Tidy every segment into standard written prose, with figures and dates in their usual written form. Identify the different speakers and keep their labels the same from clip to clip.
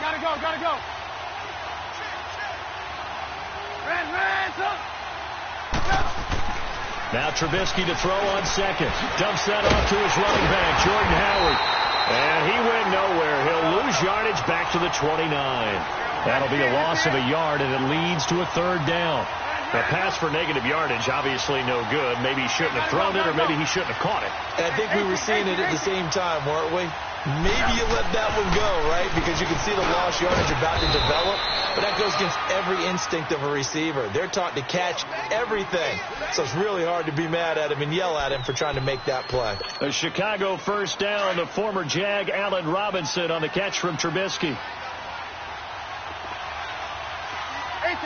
Speaker 1: Gotta go. Ran,
Speaker 2: Now Trubisky to throw on second. Dumps that off to his running back, Jordan Howard. And he went nowhere. He'll lose yardage back to the 29. That'll be a loss of a yard, and it leads to a third down. A pass for negative yardage, obviously no good. Maybe he shouldn't have thrown it, or maybe he shouldn't have caught it.
Speaker 3: I think we were seeing it at the same time, weren't we? Maybe you let that one go, right? Because you can see the lost yardage about to develop. But that goes against every instinct of a receiver. They're taught to catch everything. So it's really hard to be mad at him and yell at him for trying to make that play.
Speaker 2: A Chicago first down. The former Jag, Allen Robinson, on the catch from Trubisky.
Speaker 1: 18.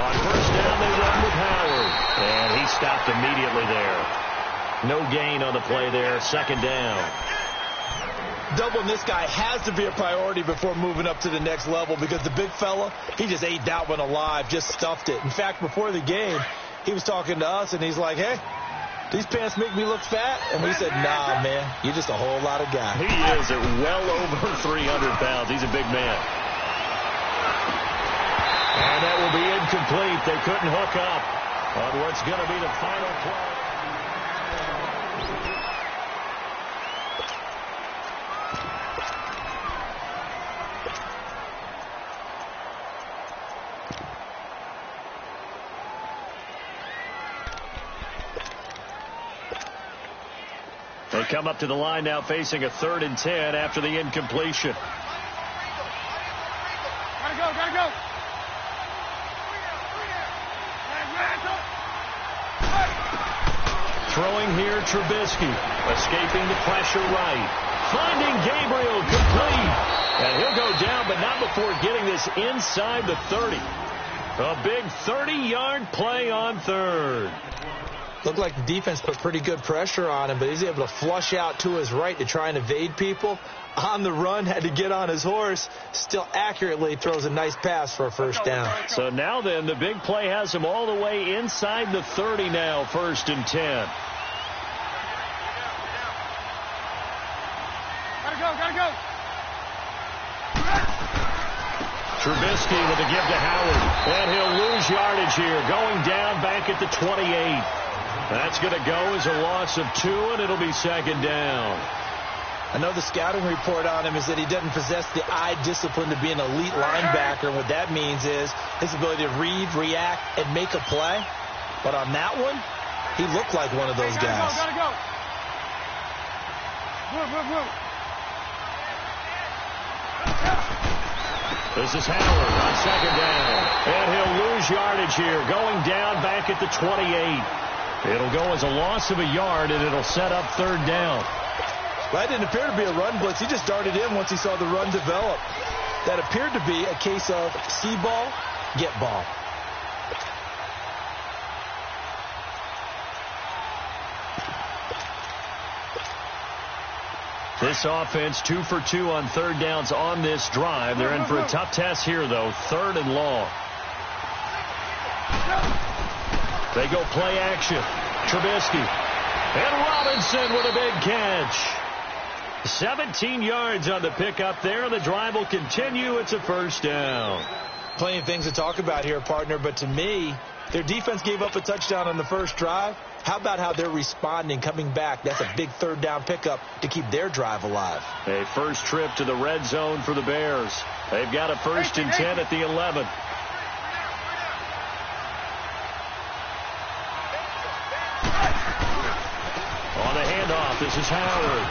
Speaker 2: On first down, they run with Howard. And he stopped immediately there. No gain on the play there. Second down.
Speaker 3: Doubling this guy has to be a priority before moving up to the next level, because the big fella, he just ate that one alive, just stuffed it. In fact, before the game, he was talking to us, and he's like, hey, these pants make me look fat? And we said, nah, man, you're just a whole lot of guy.
Speaker 2: He is at well over 300 pounds. He's a big man. And that will be incomplete. They couldn't hook up on what's going to be the final play. They come up to the line now facing a 3rd and 10 after the incompletion.
Speaker 1: Gotta go.
Speaker 2: Throwing here, Trubisky. Escaping the pressure right. Finding Gabriel complete. And he'll go down, but not before getting this inside the 30. A big 30-yard play on 3rd.
Speaker 3: Looked like the defense put pretty good pressure on him, but he's able to flush out to his right to try and evade people. On the run, had to get on his horse. Still accurately throws a nice pass for a first down.
Speaker 2: So now then, the big play has him all the way inside the 30 now, 1st and 10.
Speaker 1: Gotta go.
Speaker 2: Trubisky with a give to Howard. And he'll lose yardage here, going down back at the 28. That's going to go as a loss of 2, and it'll be 2nd down.
Speaker 3: I know the scouting report on him is that he doesn't possess the eye discipline to be an elite linebacker. And what that means is his ability to read, react, and make a play. But on that one, he looked like one of those guys.
Speaker 1: Gotta go. Move.
Speaker 2: This is Howard on 2nd down. And he'll lose yardage here, going down back at the 28. It'll go as a loss of a yard, and it'll set up 3rd down.
Speaker 3: That didn't appear to be a run blitz. He just darted in once he saw the run develop. That appeared to be a case of see ball, get ball.
Speaker 2: This offense 2 for 2 on 3rd downs on this drive. They're in for a tough test here, though. 3rd and long. They go play action. Trubisky. And Robinson with a big catch. 17 yards on the pickup there. The drive will continue. It's a 1st down.
Speaker 3: Plenty of things to talk about here, partner, but to me, their defense gave up a touchdown on the first drive. How about how they're responding, coming back? That's a big 3rd down pickup to keep their drive alive.
Speaker 2: A first trip to the red zone for the Bears. They've got a 1st and 10 at the 11. On the handoff, this is Howard.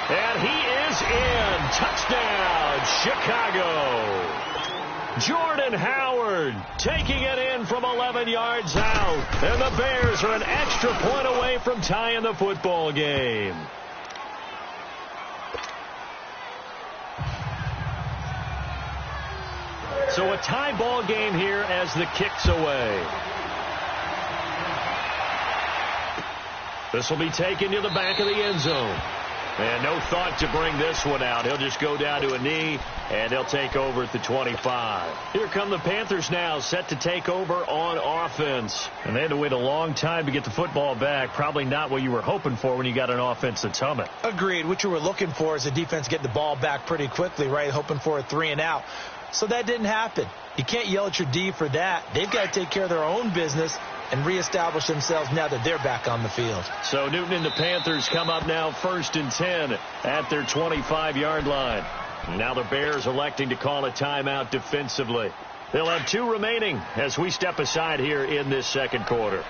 Speaker 2: And he is in. Touchdown, Chicago. Jordan Howard taking it in from 11 yards out. And the Bears are an extra point away from tying the football game. So a tie ball game here as the kick's away. This will be taken to the back of the end zone. And no thought to bring this one out. He'll just go down to a knee, and they'll take over at the 25. Here come the Panthers now, set to take over on offense. And they had to wait a long time to get the football back. Probably not what you were hoping for when you got an offense that's humming.
Speaker 3: Agreed. What you were looking for is the defense getting the ball back pretty quickly, right? Hoping for a 3-and-out. So that didn't happen. You can't yell at your D for that. They've got to take care of their own business and reestablish themselves now that they're back on the field.
Speaker 2: So Newton and the Panthers come up now 1st and 10 at their 25-yard line. Now the Bears electing to call a timeout defensively. They'll have 2 remaining as we step aside here in this second quarter.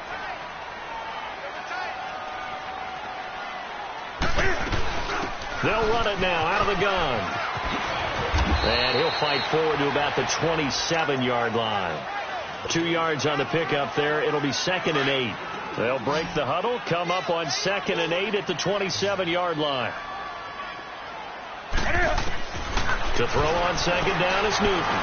Speaker 2: They'll run it now out of the gun. And he'll fight forward to about the 27-yard line. 2 yards on the pickup there. It'll be 2nd and 8. They'll break the huddle, come up on 2nd and 8 at the 27-yard line. To throw on 2nd down is Newton.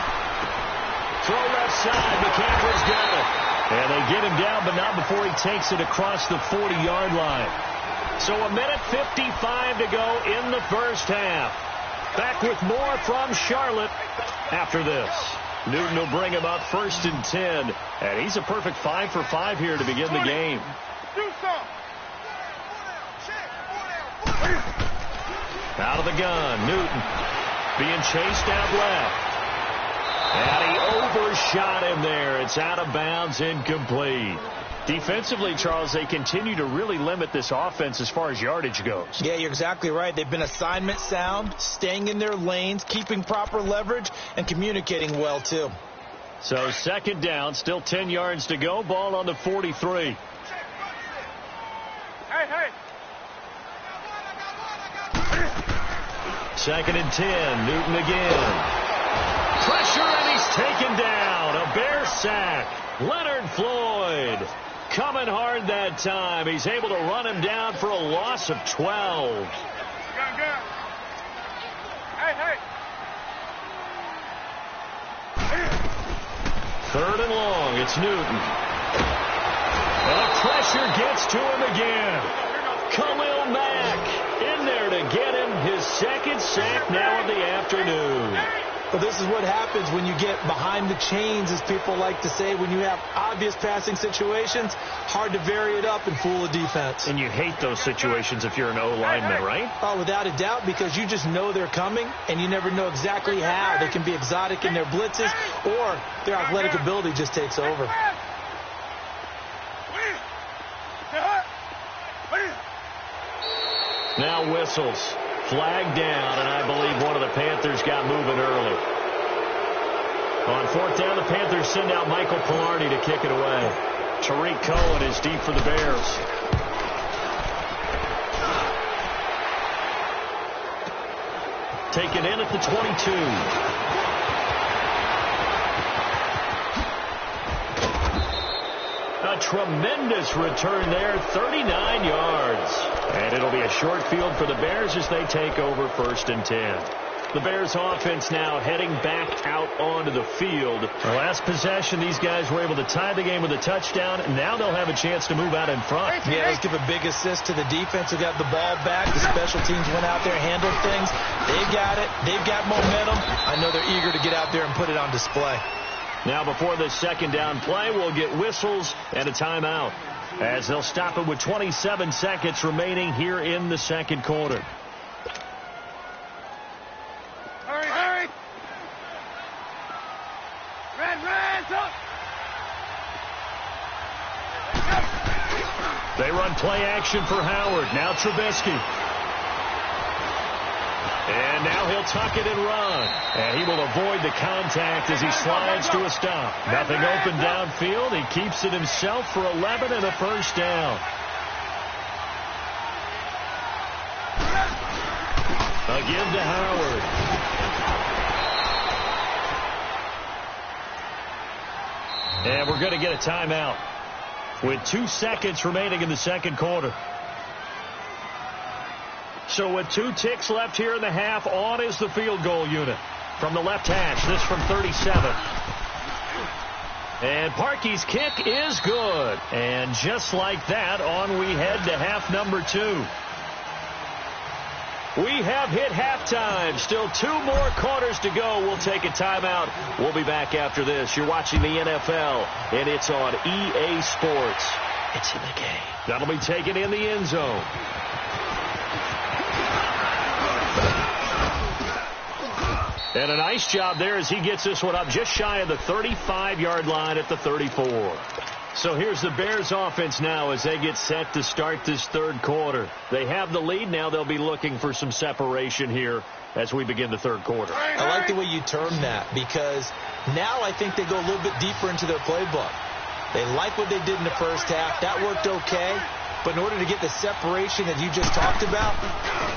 Speaker 2: Throw left side. McCaffrey's got it. And they get him down, but not before he takes it across the 40-yard line. So 1:55 to go in the first half. Back with more from Charlotte after this. Newton will bring him up 1st and 10. And he's a perfect 5 for 5 here to begin the game. Out of the gun, Newton being chased out left. And he overshot him there. It's out of bounds, incomplete. Defensively, Charles, they continue to really limit this offense as far as yardage goes.
Speaker 3: Yeah, you're exactly right. They've been assignment sound, staying in their lanes, keeping proper leverage, and communicating well, too.
Speaker 2: So 2nd down, still 10 yards to go. Ball on the 43.
Speaker 1: Hey.
Speaker 2: 2nd and 10. Newton again. Pressure, and he's taken down. A Bear sack. Leonard Floyd coming hard that time. He's able to run him down for a loss of 12.
Speaker 1: Gun. Hey.
Speaker 2: 3rd and long. It's Newton. And the pressure gets to him again. Khalil Mack in there to get him his 2nd sack now of the afternoon.
Speaker 3: Well, this is what happens when you get behind the chains, as people like to say. When you have obvious passing situations, hard to vary it up and fool a defense.
Speaker 2: And you hate those situations if you're an O-lineman, right?
Speaker 3: Oh, without a doubt, because you just know they're coming, and you never know exactly how. They can be exotic in their blitzes, or their athletic ability just takes over.
Speaker 2: Now whistles. Flag down, and I believe one of the Panthers got moving early. On 4th down, the Panthers send out Michael Pilardi to kick it away. Tariq Cohen is deep for the Bears. Taken in at the 22. A tremendous return there, 39 yards. And it'll be a short field for the Bears as they take over 1st and 10. The Bears offense now heading back out onto the field. The last possession, these guys were able to tie the game with a touchdown, and now they'll have a chance to move out in front.
Speaker 3: Yeah, let's give a big assist to the defense who got the ball back. The special teams went out there, handled things. They've got it. They've got momentum. I know they're eager to get out there and put it on display.
Speaker 2: Now before this 2nd down play, we'll get whistles and a timeout, as they'll stop it with 27 seconds remaining here in the second quarter.
Speaker 1: Hurry. Red, up.
Speaker 2: They run play action for Howard. Now Trubisky. And now he'll tuck it and run. And he will avoid the contact as he slides to a stop. Nothing open downfield. He keeps it himself for 11 and a 1st down. A give to Howard. And we're going to get a timeout with 2 seconds remaining in the second quarter. So with 2 ticks left here in the half, on is the field goal unit from the left hash. This from 37. And Parkey's kick is good. And just like that, on we head to half number 2. We have hit halftime. Still 2 more quarters to go. We'll take a timeout. We'll be back after this. You're watching the NFL, and it's on EA Sports. It's in the game. That'll be taken in the end zone. And a nice job there as he gets this one up just shy of the 35-yard line at the 34. So here's the Bears offense now as they get set to start this third quarter. They have the lead. Now they'll be looking for some separation here as we begin the third quarter.
Speaker 3: I like the way you term that because now I think they go a little bit deeper into their playbook. They like what they did in the first half. That worked okay. But in order to get the separation that you just talked about,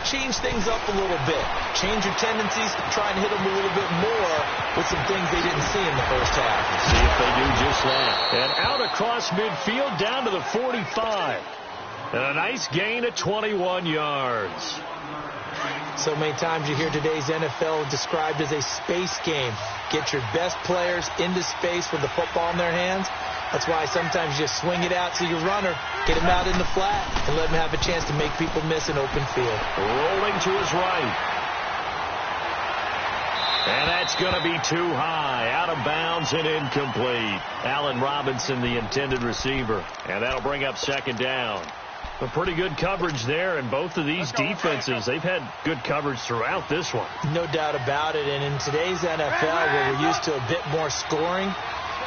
Speaker 3: change things up a little bit. Change your tendencies, try and hit them a little bit more with some things they didn't see in the first half.
Speaker 2: Let's see if they do just that. And out across midfield down to the 45. And a nice gain of 21 yards.
Speaker 3: So many times you hear today's NFL described as a space game. Get your best players into space with the football in their hands. That's why sometimes you just swing it out to your runner, get him out in the flat, and let him have a chance to make people miss an open field.
Speaker 2: Rolling to his right. And that's going to be too high. Out of bounds and incomplete. Allen Robinson, the intended receiver. And that'll bring up second down. A pretty good coverage there, and both of these defenses, they've had good coverage throughout this one.
Speaker 3: No doubt about it. And in today's NFL, where we're used to a bit more scoring,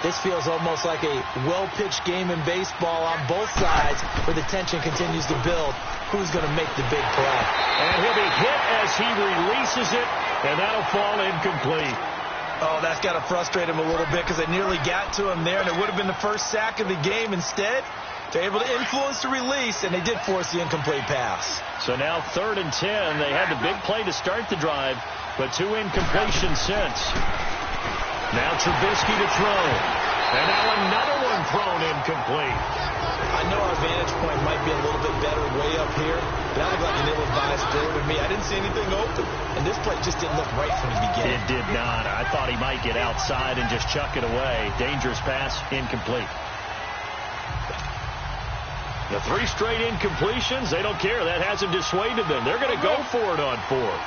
Speaker 3: this feels almost like a well-pitched game in baseball on both sides where the tension continues to build. Who's going to make the big play?
Speaker 2: And he'll be hit as he releases it, and that'll fall incomplete.
Speaker 3: Oh, that's got to frustrate him a little bit because they nearly got to him there, and it would have been the first sack of the game. Instead, they're able to influence the release, and they did force the incomplete pass.
Speaker 2: So now 3rd and 10. They had the big play to start the drive, but 2 incompletions since. Now Trubisky to throw. And now another one thrown incomplete.
Speaker 3: I know our vantage point might be a little bit better way up here, but that looked like an ill-advised throw to me. I didn't see anything open, and this play just didn't look right from the beginning.
Speaker 2: It did not. I thought he might get outside and just chuck it away. Dangerous pass, incomplete. The 3 straight incompletions, they don't care. That hasn't dissuaded them. They're going to go for it on 4th.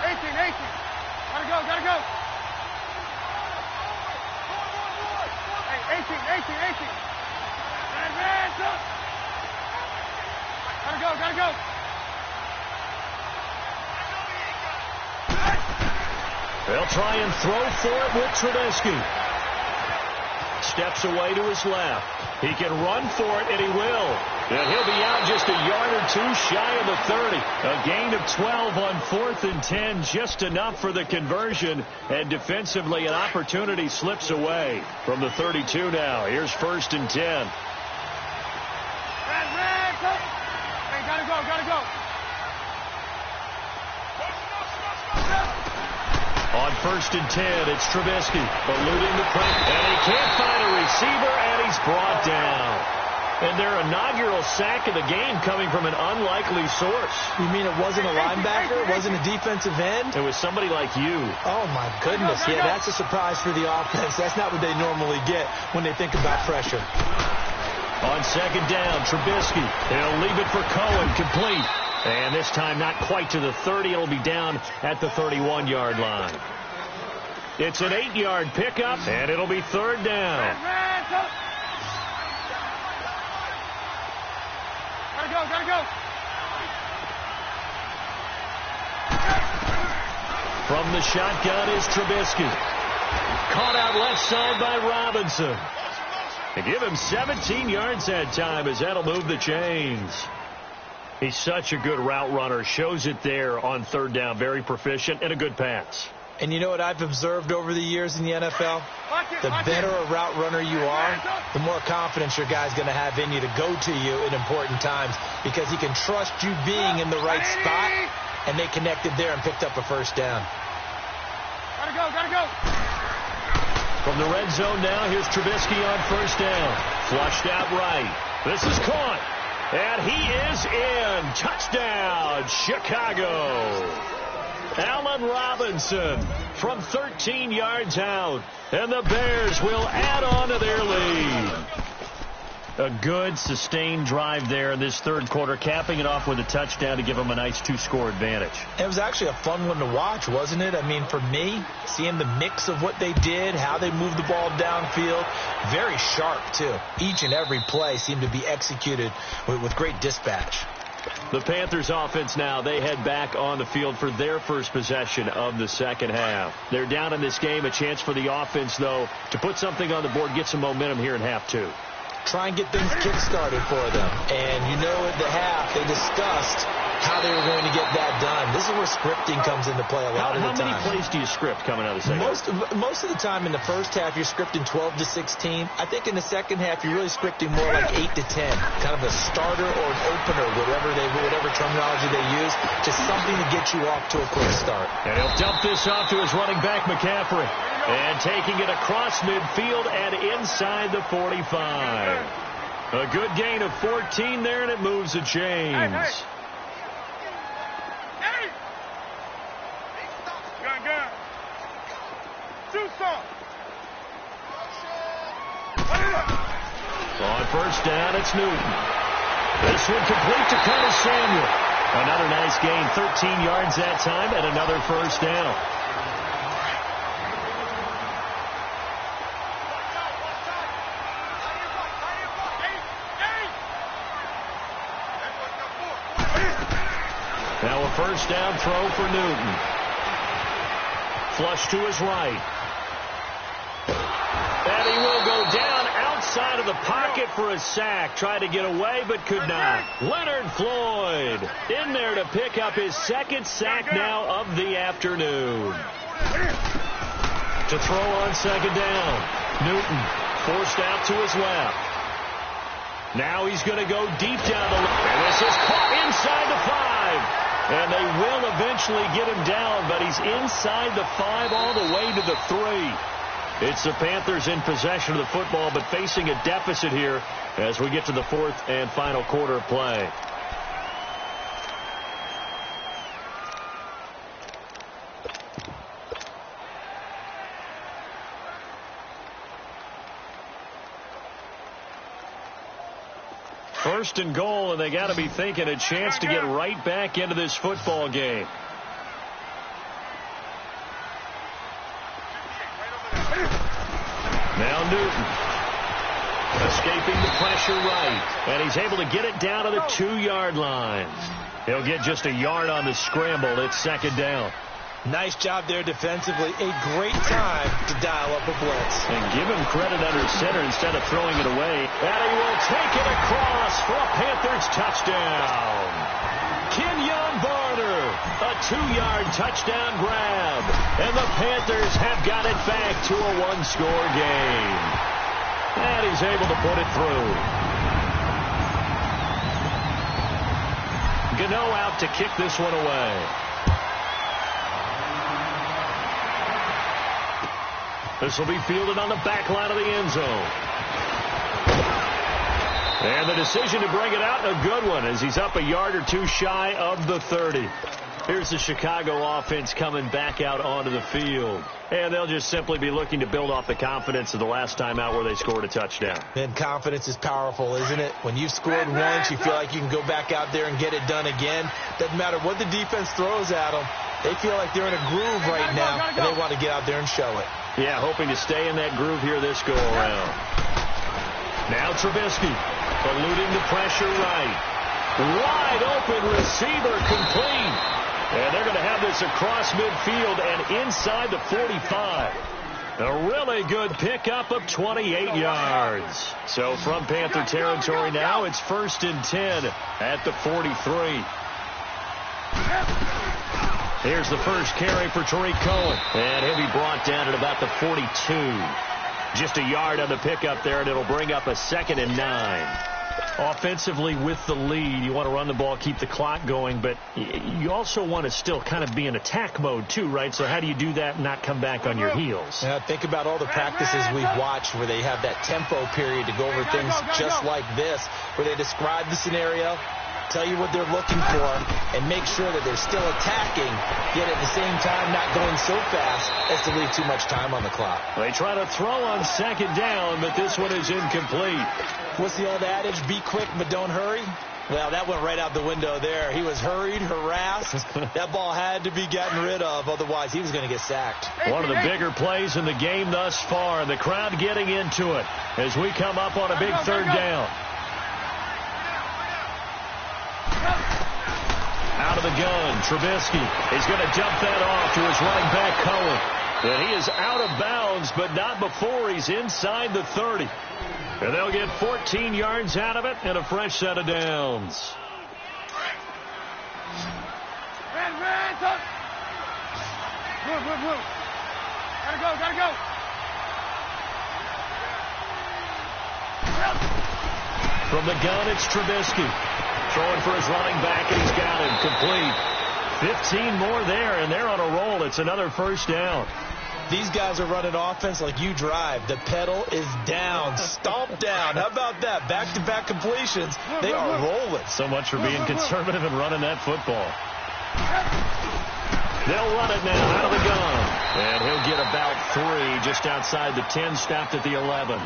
Speaker 1: 18. Gotta go. Hey, 18. Advance up. Gotta go.
Speaker 2: They'll try and throw for it with Trubisky. Steps away to his left. He can run for it, and he will. And he'll be out just a yard or 2 shy of the 30. A gain of 12 on 4th and 10, just enough for the conversion. And defensively, an opportunity slips away from the 32 now. Here's 1st and 10.
Speaker 1: Red, go. Hey, gotta go.
Speaker 2: On 1st and 10, it's Trubisky eluding the pressure, and he can't find a receiver, and he's brought down. And their inaugural sack of the game coming from an unlikely source.
Speaker 3: You mean it wasn't a linebacker? It wasn't a defensive end?
Speaker 2: It was somebody like you.
Speaker 3: Oh, my goodness. Yeah, that's a surprise for the offense. That's not what they normally get when they think about pressure.
Speaker 2: On 2nd down, Trubisky. He'll leave it for Cohen, complete. And this time not quite to the 30. It'll be down at the 31-yard line. It's an 8-yard pickup, and it'll be 3rd down.
Speaker 1: Gotta go.
Speaker 2: From the shotgun is Trubisky. Caught out left side by Robinson. And give him 17 yards that time as that'll move the chains. He's such a good route runner. Shows it there on 3rd down. Very proficient and a good pass.
Speaker 3: And you know what I've observed over the years in the NFL? The better a route runner you are, the more confidence your guy's going to have in you to go to you in important times because he can trust you being in the right spot, and they connected there and picked up a 1st down.
Speaker 1: Gotta go.
Speaker 2: From the red zone now, here's Trubisky on 1st down. Flushed out right. This is caught. And he is in. Touchdown, Chicago. Allen Robinson from 13 yards out. And the Bears will add on to their lead. A good, sustained drive there in this third quarter, capping it off with a touchdown to give them a nice 2-score advantage.
Speaker 3: It was actually a fun one to watch, wasn't it? I mean, for me, seeing the mix of what they did, how they moved the ball downfield, very sharp, too. Each and every play seemed to be executed with great dispatch.
Speaker 2: The Panthers offense now, they head back on the field for their first possession of the second half. They're down in this game. A chance for the offense, though, to put something on the board, get some momentum here in half two.
Speaker 3: Try and get things kick-started for them. And you know at the half, they discussed how they were going to get that done. This is where scripting comes into play a lot of the time.
Speaker 2: How many plays do you script coming out of the second half?
Speaker 3: Most of the time in the first half, you're scripting 12 to 16. I think in the second half, you're really scripting more like 8 to 10. Kind of a starter or an opener, whatever terminology they use. Just something to get you off to a quick start.
Speaker 2: And he'll dump this off to his running back, McCaffrey. And taking it across midfield and inside the 45. A good gain of 14 there, and it moves the chains.
Speaker 1: Gun. Too soft.
Speaker 2: On first down, it's Newton. This one complete to Curtis Samuel. Another nice gain, 13 yards that time, and another first down. Now a first down throw for Newton. Flush to his right. And he will go down outside of the pocket for a sack. Tried to get away, but could not. Leonard Floyd in there to pick up his second sack now of the afternoon. To throw on second down. Newton forced out to his left. Now he's going to go deep down the line. And this is caught inside the 5. And they will eventually get him down, but he's inside the 5 all the way to the 3. It's the Panthers in possession of the football, but facing a deficit here as we get to the fourth and final quarter of play. First and goal, and they got to be thinking a chance to get right back into this football game. Now Newton escaping the pressure right, and he's able to get it down to the 2-yard line. He'll get just a yard on the scramble. It's second down.
Speaker 3: Nice job there defensively. A great time to dial up a blitz.
Speaker 2: And give him credit under center instead of throwing it away. And he will take it across for a Panthers touchdown. Kenyon Barner, a 2-yard touchdown grab. And the Panthers have got it back to a 1-score game. And he's able to put it through. Gano out to kick this one away. This will be fielded on the back line of the end zone. And the decision to bring it out, a good one, as he's up a yard or two shy of the 30. Here's the Chicago offense coming back out onto the field. And they'll just simply be looking to build off the confidence of the last time out where they scored a touchdown.
Speaker 3: And confidence is powerful, isn't it? When you've scored once, you feel like you can go back out there and get it done again. Doesn't matter what the defense throws at them. They feel like they're in a groove right now, and they want to get out there and show it.
Speaker 2: Yeah, hoping to stay in that groove here this go-around. Now Trubisky, eluding the pressure right. Wide open receiver complete. And they're going to have this across midfield and inside the 45. A really good pickup of 28 yards. So from Panther territory now, it's 1st and 10 at the 43. Here's the first carry for Tariq Cohen. And he'll be brought down at about the 42. Just a yard on the pickup there, and it'll bring up a 2nd and 9. Offensively with the lead, you want to run the ball, keep the clock going, but you also want to still kind of be in attack mode too, right? So how do you do that and not come back on your heels?
Speaker 3: Yeah, think about all the practices we've watched where they have that tempo period to go over things just like this, where they describe the scenario, tell you what they're looking for, and make sure that they're still attacking, yet at the same time not going so fast as to leave too much time on the clock.
Speaker 2: They try to throw on 2nd down, but this one is incomplete.
Speaker 3: What's the old adage? Be quick, but don't hurry. Well, that went right out the window there. He was hurried, harassed. That ball had to be gotten rid of, otherwise he was going to get sacked.
Speaker 2: One of the bigger plays in the game thus far. The crowd getting into it as we come up on a big third down. Out of the gun, Trubisky is going to dump that off to his running back, Cohen. And he is out of bounds, but not before he's inside the 30. And they'll get 14 yards out of it and a fresh set of downs.
Speaker 1: Move. Gotta go.
Speaker 2: From the gun, it's Trubisky. Throwing for his running back, and he's got him complete. 15 more there, and they're on a roll. It's another first down.
Speaker 3: These guys are running offense like you drive. The pedal is down, stomped down. How about that? Back-to-back completions. They are rolling.
Speaker 2: So much for being conservative and running that football. They'll run it now out of the gun. And he'll get about 3 just outside the 10, stopped at the 11.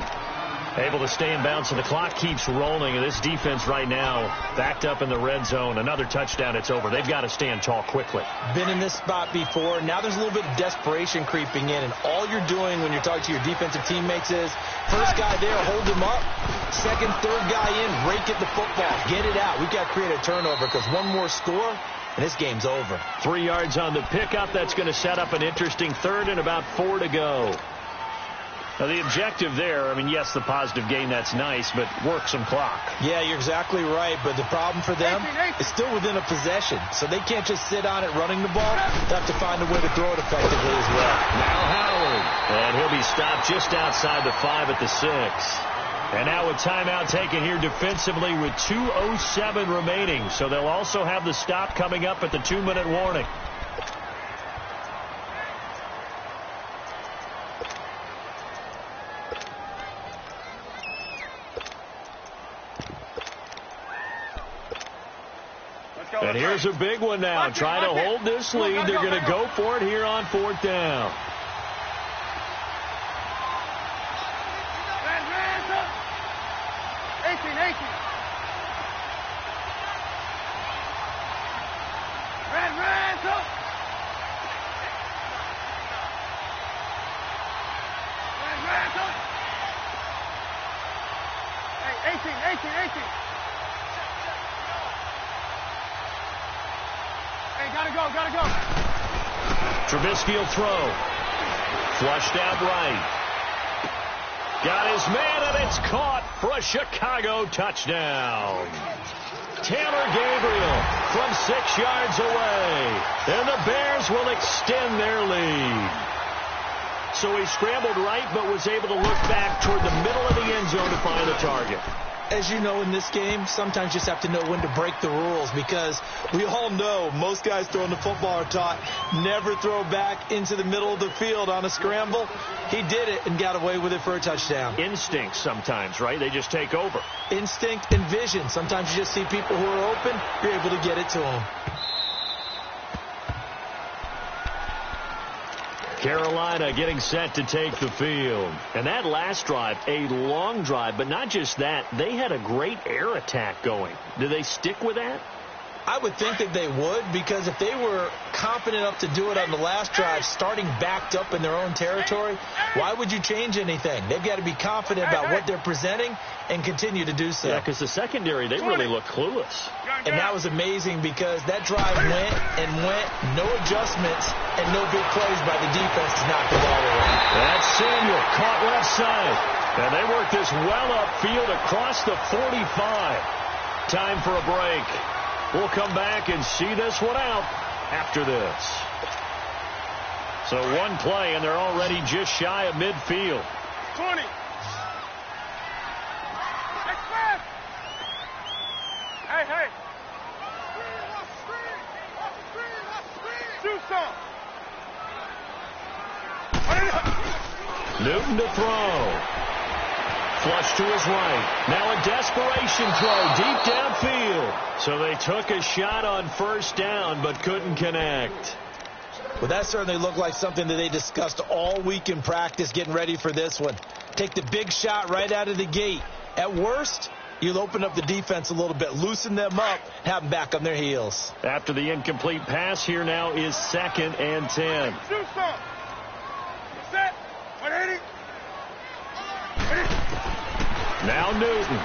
Speaker 2: Able to stay in bounds, so the clock keeps rolling. And this defense right now backed up in the red zone. Another touchdown, it's over. They've got to stand tall quickly.
Speaker 3: Been in this spot before. Now there's a little bit of desperation creeping in. And all you're doing when you're talking to your defensive teammates is, first guy there, hold him up. Second, third guy in, rake at the football. Get it out. We've got to create a turnover because one more score, and this game's over.
Speaker 2: 3 yards on the pickup. That's going to set up an interesting third and about 4 to go. Now, the objective there, I mean, yes, the positive gain, that's nice, but work some clock.
Speaker 3: Yeah, you're exactly right, but the problem for them is still within a possession, so they can't just sit on it running the ball. They have to find a way to throw it effectively as well.
Speaker 2: Now Howard, and he'll be stopped just outside the 5 at the 6. And now a timeout taken here defensively with 2:07 remaining, so they'll also have the stop coming up at the 2-minute warning. And here's a big one now. Trying to hold this lead. They're going to go for it here on 4th down.
Speaker 1: Gotta go.
Speaker 2: Trubisky will throw. Flushed out right. Got his man, and it's caught for a Chicago touchdown. Taylor Gabriel from 6 yards away. And the Bears will extend their lead. So he scrambled right, but was able to look back toward the middle of the end zone to find the target.
Speaker 3: As you know, in this game, sometimes you just have to know when to break the rules because we all know most guys throwing the football are taught never throw back into the middle of the field on a scramble. He did it and got away with it for a touchdown.
Speaker 2: Instinct sometimes, right? They just take over.
Speaker 3: Instinct and vision. Sometimes you just see people who are open, you're able to get it to them.
Speaker 2: Carolina getting set to take the field. And that last drive, a long drive, but not just that, they had a great air attack going. Do they stick with that?
Speaker 3: I would think that they would, because if they were confident enough to do it on the last drive, starting backed up in their own territory, why would you change anything? They've got to be confident about what they're presenting and continue to do so.
Speaker 2: Yeah, because the secondary, they really look clueless.
Speaker 3: And that was amazing because that drive went and went, no adjustments and no big plays by the defense to knock the ball away.
Speaker 2: That's Samuel, caught left side. And they work this well upfield across the 45. Time for a break. We'll come back and see this one out after this. So one play, and they're already just shy of midfield.
Speaker 1: 20. Hey. Do some.
Speaker 2: Newton to throw. Flush to his right. Now a desperation throw deep downfield. So they took a shot on first down, but couldn't connect.
Speaker 3: Well, that certainly looked like something that they discussed all week in practice getting ready for this one. Take the big shot right out of the gate At worst, you'll open up the defense a little bit, loosen them up, have them back on their heels.
Speaker 2: After the incomplete pass, here now is 2nd and 10.
Speaker 1: Shoot some. Set. 180.
Speaker 2: Now Newton.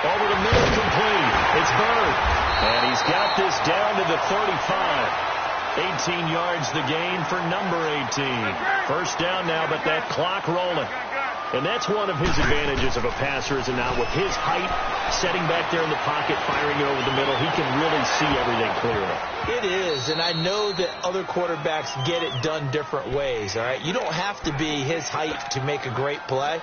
Speaker 2: Over the middle, complete. It's Bird. And he's got this down to the 35. 18 yards the gain for number 18. First down now, but that clock rolling. And that's one of his advantages of a passer, is it not? With his height, setting back there in the pocket, firing it over the middle, he can really see everything clearly.
Speaker 3: It is, and I know that other quarterbacks get it done different ways, all right? You don't have to be his height to make a great play.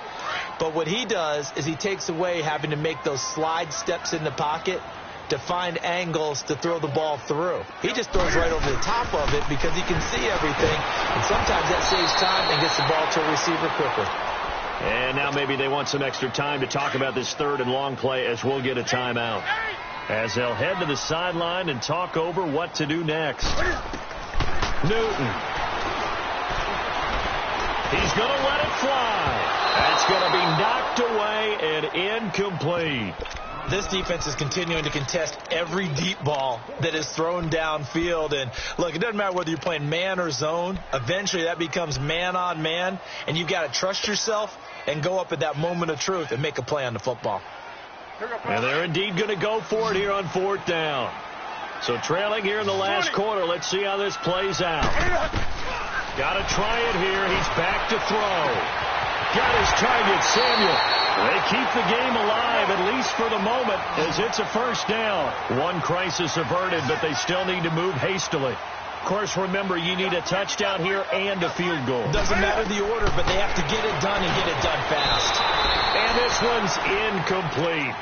Speaker 3: But what he does is he takes away having to make those slide steps in the pocket to find angles to throw the ball through. He just throws right over the top of it because he can see everything, and sometimes that saves time and gets the ball to a receiver quicker.
Speaker 2: And now maybe they want some extra time to talk about this 3rd and long play, as we'll get a timeout. As they'll head to the sideline and talk over what to do next. Newton. He's going to let it fly. That's going to be knocked away and incomplete.
Speaker 3: This defense is continuing to contest every deep ball that is thrown downfield. And, look, it doesn't matter whether you're playing man or zone. Eventually that becomes man on man, and you've got to trust yourself and go up at that moment of truth and make a play on the football.
Speaker 2: And they're indeed going to go for it here on 4th down. So trailing here in the last quarter. Let's see how this plays out. Got to try it here. He's back to throw. Got his target, Samuel. They keep the game alive, at least for the moment, as it's a first down. One crisis averted, but they still need to move hastily. Of course, remember, you need a touchdown here and a field goal.
Speaker 3: Doesn't matter the order, but they have to get it done and get it done fast.
Speaker 2: And this one's incomplete.